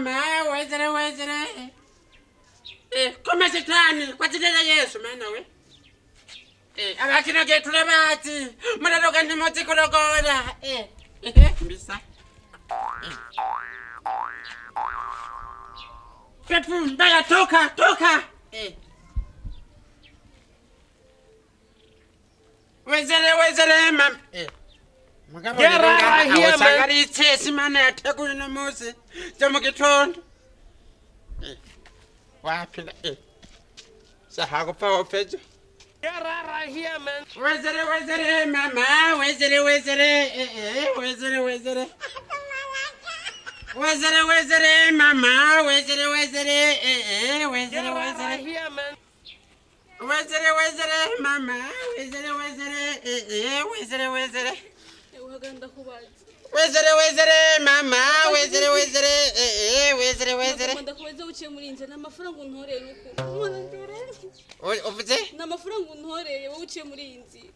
mama wezere koma shetani kwatitela Yesu mana we abakina getule bati mulaloka ndimoti kulokola mbisa pepu mbaya toka wezere mama Gera here man chesi mana yathekule nomusi jamukithondo waphila sahaku phawo phejo Gera here man wezere mama wezere mama wezere here man wezere mama wezere Waganda kubaza. Wezere mama wezere Waganda kubaza uciye muri inje n'amafaranga untoreye nuko. Umwana ndore. Uvuze? N'amafaranga untoreye wowe uciye muri inzi.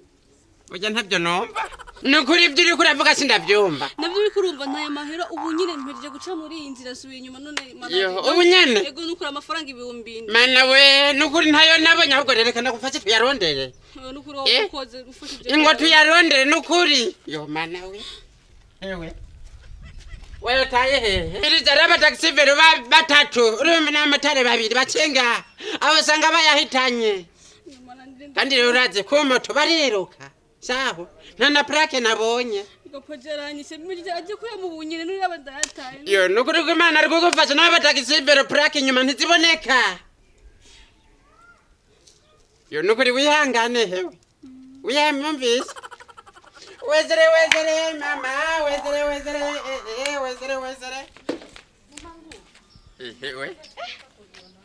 Ujya ntabyo nomba. Nukuri ibyo uri kuravuga sindabyumva. Nabyo uri kurumva ntaya mahera ubu nyine mpejeje guca muri inzi rasubiye inyuma none mana. Yo ubu nyene. Yego nukura amafaranga ibihumbi. Mana we nukuri ntayo nabonye ahubwo rerekana gufasha tuyarondere. Nukuri wakoze ufashe ibyo. Ingo tuyarondere nukuri. Yo mana we. Ewe. Wewe taye he. Iriza raba taxi vero batatu. Urumva n'amatare babiri bacenga. Abo sanga bayahitanye. Kandi uraze ko moto bariruka. Saho. Nana plaque nabonye. Gapojeranyise mije aje kuya mu bunyine n'uraba ndataye. Yo nukuri ko Imana ari kugufasha n'aba taxi vero plaque nyuma ntiziboneka. Yo nukuri wihangane hewe. Uyamumvise. Wezere mama wezere we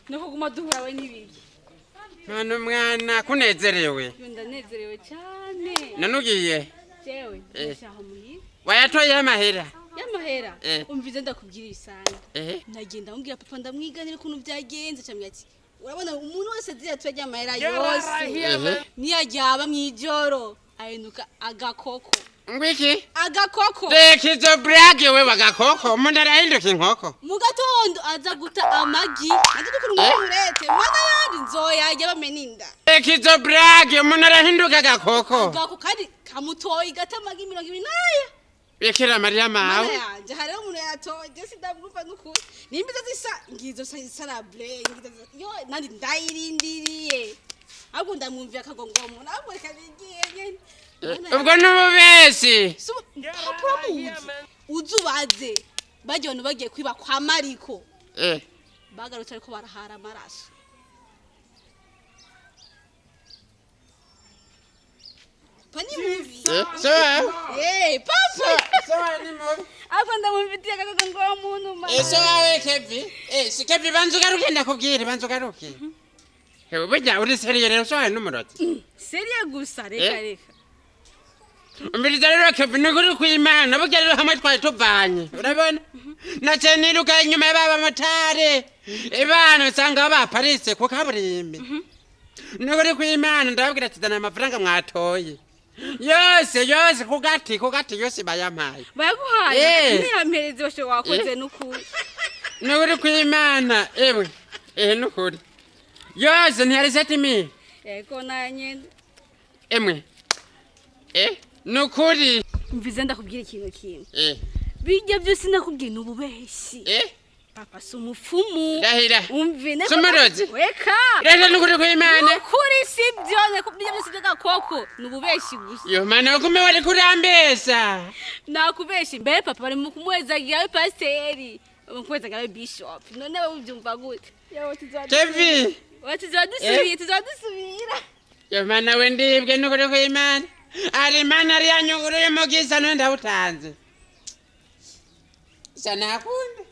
Nuko guma duhura we nibiki mwana kunezerewe ndanezerewe cyane nanugiye jewe ndashaka muhira wayatoye amahera umvize ndakubwira isanga nagenda ngira papa ndamwiganira kuntu byagenze cyamwe ati urabona umuntu wese ziyatwajya amahera yose niyajyaba mwijoro ayinuka agakoko ngwiki agakoko rekizo brage we bagakoko umuntu arahinduka inkoko mu gatondo aza guta amagi ndikuru ngurete mana yandi nzoyajya bameninda rekizo brage umuntu arahinduka agakoko kandi kamutoyi gata amagi 20 naya Bikira Maria mawe mana yanje hari umuntu yatoje sindabumva nukuri nimbiza zisa ngizo sara ble ngizo yo nandi ndayirindiriye ahubwo ndamwumviye akagongo umuntu ahubwo kabigiye nyene ubwo n'ububesi uzubaze bajyone bagiye kwiba kwa Mariko bagarutse ariko barahara amaraso pani muvi papa ni muvi ako ndamumvitiye akagongo umuntu ma wawe Kevi si Kevi banzugaruke ndakubwira banzugaruke hewe burya uri seriye rero so n'umuroti seriye gusa reka Umbiriza rero Kevi nukuri kw'Imana burya rero hamwe twari tuvanye urabona nace niruka inyuma y'ababa motare ibana usanga baparitse ku kaburimbi nukuri kw'Imana ndababwira ati dana amafaranga mwatoye yose kugati yose bayampaye bayaguhaye ntiyampereze washo wakoze nukuri nukuri kw'Imana ewe nukuri yose ntiyari setimi yego nanyene emwe nukuri mvize ndakubwira ikintu kimwe bijya byose nakubwira ububeshi papa sumufumu ndahira umvine sumurozi weka rero nukuri kw'Imana kuri sibyo nakubwira byose by'agakoko nububeshi gusa yo mana ugume wari kurambesa nakubeshi mbe papa bari mu kumwezagira pasiteri umukwezagira bishop none ubyumva gute yawo Kevi tuzadusubira yo mana wendibwe nukuri kw'Imana ari mana ari yanyunguru y'umugiza none ndawutanze sana akunda